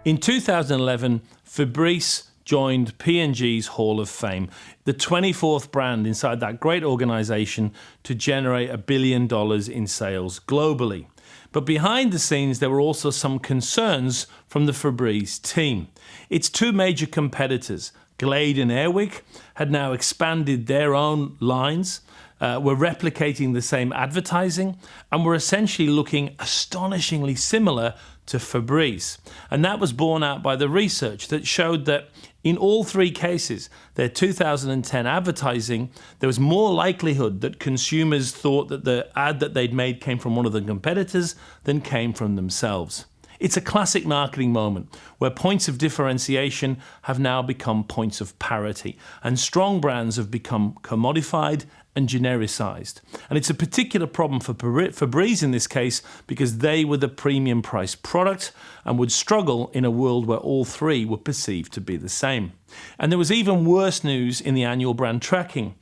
In 2011, Febreze joined P&G's Hall of Fame, the 24th brand inside that great organization to generate $1 billion in sales globally. But behind the scenes, there were also some concerns from the Febreze team. Its two major competitors, Glade and Airwick, had now expanded their own lines, were replicating the same advertising, and were essentially looking astonishingly similar to Febreze. And that was borne out by the research that showed that in all three cases, their 2010 advertising, there was more likelihood that consumers thought that the ad that they'd made came from one of the competitors than came from themselves. It's a classic marketing moment where points of differentiation have now become points of parity, and strong brands have become commodified and genericized. And it's a particular problem for Febreze in this case because they were the premium price product and would struggle in a world where all three were perceived to be the same. And there was even worse news in the annual brand tracking.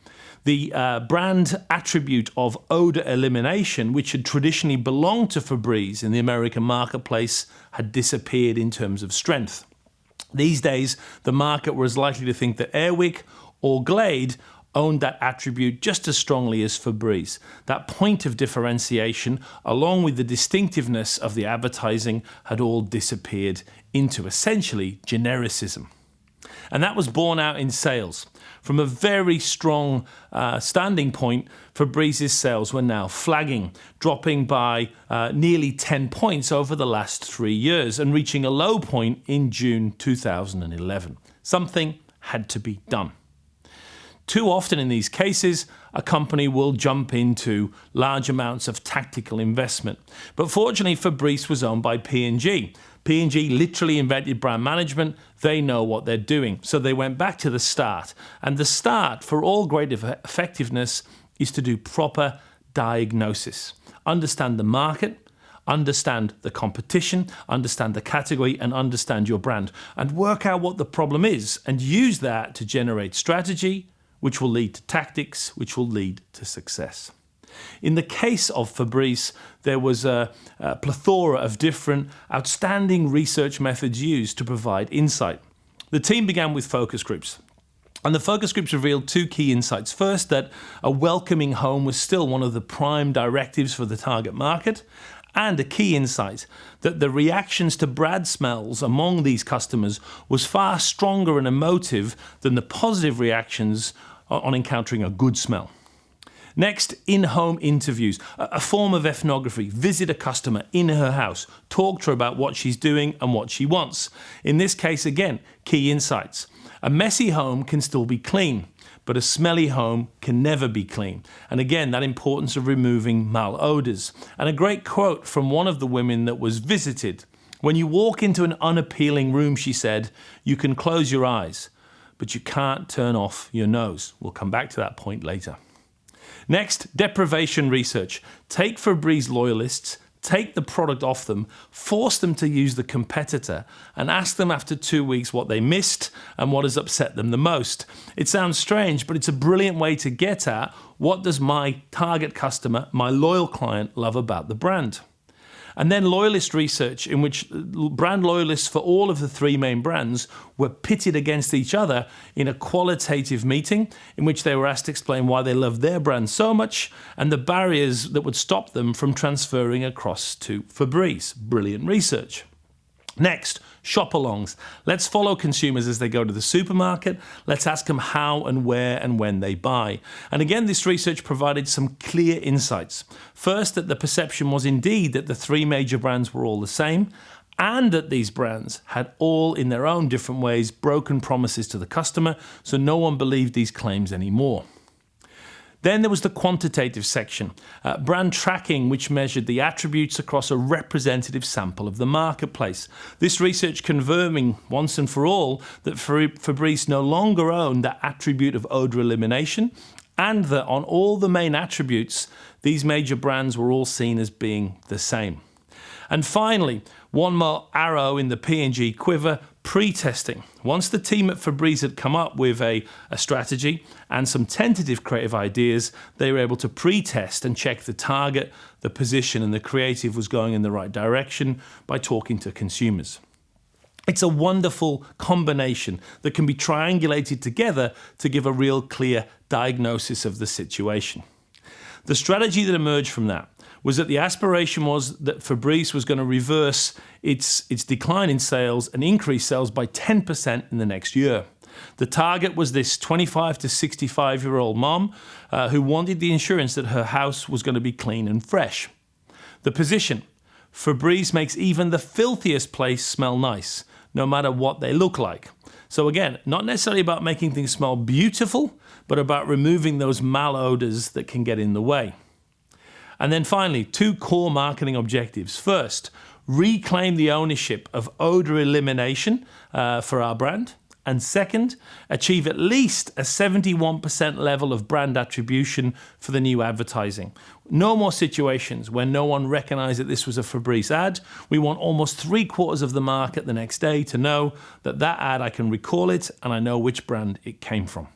The brand attribute of odor elimination, which had traditionally belonged to Febreze in the American marketplace, had disappeared in terms of strength. These days, the market was likely to think that Airwick or Glade owned that attribute just as strongly as Febreze. That point of differentiation, along with the distinctiveness of the advertising, had all disappeared into essentially genericism. And that was borne out in sales. From a very strong standing point, Febreze's sales were now flagging, dropping by nearly 10 points over the last 3 years and reaching a low point in June 2011. Something had to be done. Too often in these cases, a company will jump into large amounts of tactical investment. But fortunately, Febreze was owned by P&G. P&G literally invented brand management. They know what they're doing. So they went back to the start. And the start for all great effectiveness is to do proper diagnosis. Understand the market, understand the competition, understand the category, and understand your brand. And work out what the problem is and use that to generate strategy, which will lead to tactics, which will lead to success. In the case of Febreze, there was a plethora of different outstanding research methods used to provide insight. The team began with focus groups. And the focus groups revealed two key insights. First, that a welcoming home was still one of the prime directives for the target market. And a key insight that the reactions to brand smells among these customers was far stronger and emotive than the positive reactions on encountering a good smell. Next, in-home interviews, a form of ethnography. Visit a customer in her house, talk to her about what she's doing and what she wants. In this case, again, key insights. A messy home can still be clean, but a smelly home can never be clean. And again, that importance of removing malodors. And a great quote from one of the women that was visited. When you walk into an unappealing room, she said, you can close your eyes, but you can't turn off your nose. We'll come back to that point later. Next, deprivation research. Take Febreze loyalists, take the product off them, force them to use the competitor, and ask them after 2 weeks what they missed and what has upset them the most. It sounds strange, but it's a brilliant way to get at what does my target customer, my loyal client, love about the brand. And then loyalist research, in which brand loyalists for all of the three main brands were pitted against each other in a qualitative meeting in which they were asked to explain why they loved their brand so much and the barriers that would stop them from transferring across to Febreze. Brilliant research. Next, shop-alongs. Let's follow consumers as they go to the supermarket. Let's ask them how and where and when they buy. And again, this research provided some clear insights. First, that the perception was indeed that the three major brands were all the same, and that these brands had all, in their own different ways, broken promises to the customer, so no one believed these claims anymore. Then there was the quantitative section, brand tracking, which measured the attributes across a representative sample of the marketplace. This research confirming once and for all that Febreze no longer owned that attribute of odor elimination, and that on all the main attributes, these major brands were all seen as being the same. And finally, one more arrow in the P&G quiver, pre-testing. Once the team at Febreze had come up with a strategy and some tentative creative ideas, they were able to pre-test and check the target, the position, and the creative was going in the right direction by talking to consumers. It's a wonderful combination that can be triangulated together to give a real clear diagnosis of the situation. The strategy that emerged from that was that the aspiration was that Febreze was going to reverse its decline in sales and increase sales by 10% in the next year. The target was this 25 to 65-year-old mom who wanted the assurance that her house was going to be clean and fresh. The position: Febreze makes even the filthiest place smell nice, no matter what they look like. So again, not necessarily about making things smell beautiful, but about removing those malodors that can get in the way. And then finally, 2 core marketing objectives. First, reclaim the ownership of odor elimination for our brand. And second, achieve at least a 71% level of brand attribution for the new advertising. No more situations where no one recognized that this was a Febreze ad. We want almost 3/4 of the market the next day to know that that ad, I can recall it and I know which brand it came from.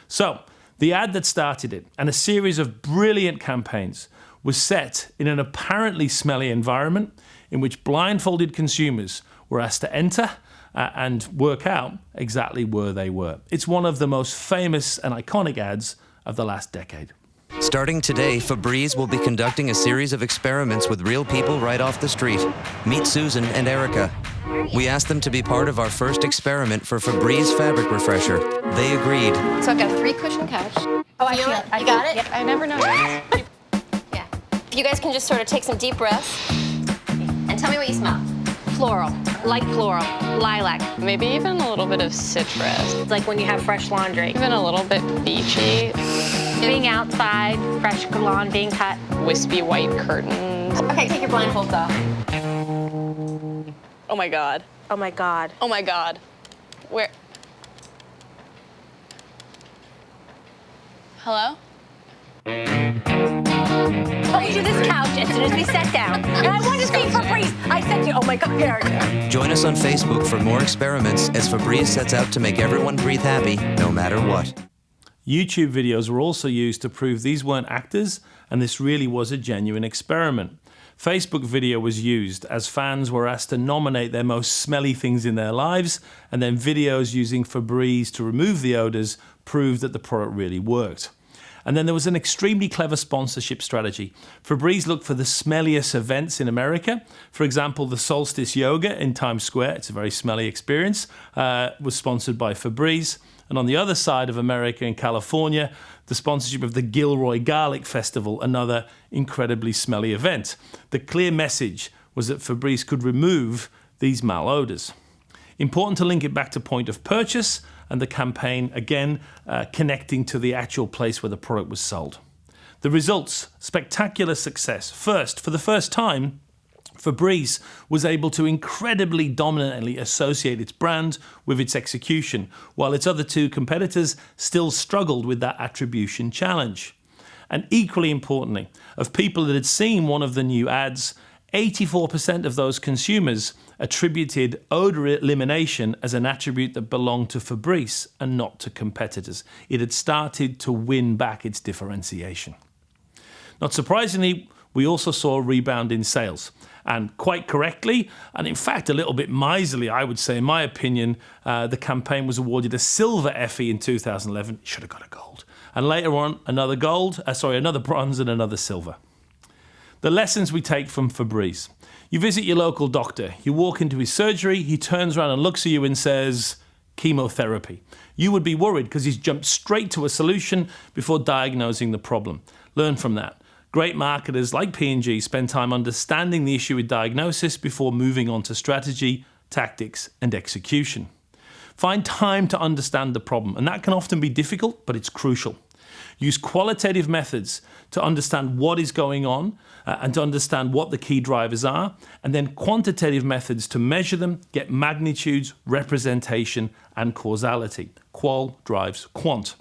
So, the ad that started it and a series of brilliant campaigns was set in an apparently smelly environment in which blindfolded consumers were asked to enter and work out exactly where they were. It's one of the most famous and iconic ads of the last decade. Starting today, Febreze will be conducting a series of experiments with real people right off the street. Meet Susan and Erica. We asked them to be part of our first experiment for Febreze fabric refresher. They agreed. So I've got a 3-cushion couch. Oh, I feel it. You got it? Yep, I never know. Yeah. If you guys can just sort of take some deep breaths and tell me what you smell. Floral, light floral, lilac. Maybe even a little bit of citrus. It's like when you have fresh laundry. Even a little bit beachy. Being outside, fresh lawn being cut. Wispy white curtains. Okay, take your blindfolds off. Oh my God. Oh my God. Oh my God. Where? Hello? Over to this couch as soon as we sat down. And I wanted to see Febreze. I said to you, oh my God, Erica. Join us on Facebook for more experiments as Febreze sets out to make everyone breathe happy, no matter what. YouTube videos were also used to prove these weren't actors and this really was a genuine experiment. Facebook video was used as fans were asked to nominate their most smelly things in their lives, and then videos using Febreze to remove the odors proved that the product really worked. And then there was an extremely clever sponsorship strategy. Febreze looked for the smelliest events in America. For example, the Solstice Yoga in Times Square, it's a very smelly experience, was sponsored by Febreze. And on the other side of America, in California, the sponsorship of the Gilroy Garlic Festival, another incredibly smelly event. The clear message was that Febreze could remove these malodors. Important to link it back to point of purchase and the campaign, again, connecting to the actual place where the product was sold. The results: spectacular success. First, for the first time, Febreze was able to incredibly dominantly associate its brand with its execution, while its other 2 competitors still struggled with that attribution challenge. And equally importantly, of people that had seen one of the new ads, 84% of those consumers attributed odor elimination as an attribute that belonged to Febreze and not to competitors. It had started to win back its differentiation. Not surprisingly, we also saw a rebound in sales. And quite correctly, and in fact a little bit miserly, I would say, in my opinion, the campaign was awarded a silver Effie in 2011. It should have got a gold. And later on, another bronze and another silver. The lessons we take from Febreze. You visit your local doctor. You walk into his surgery. He turns around and looks at you and says, chemotherapy. You would be worried because he's jumped straight to a solution before diagnosing the problem. Learn from that. Great marketers like P&G spend time understanding the issue with diagnosis before moving on to strategy, tactics, and execution. Find time to understand the problem, and that can often be difficult, but it's crucial. Use qualitative methods to understand what is going on and to understand what the key drivers are, and then quantitative methods to measure them, get magnitudes, representation, and causality. Qual drives quant.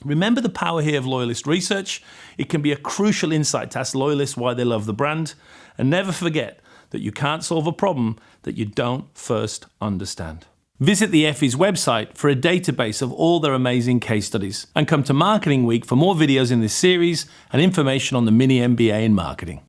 Remember the power here of loyalist research. It can be a crucial insight to ask loyalists why they love the brand. And never forget that you can't solve a problem that you don't first understand. Visit the Effie's website for a database of all their amazing case studies. And come to Marketing Week for more videos in this series and information on the mini MBA in marketing.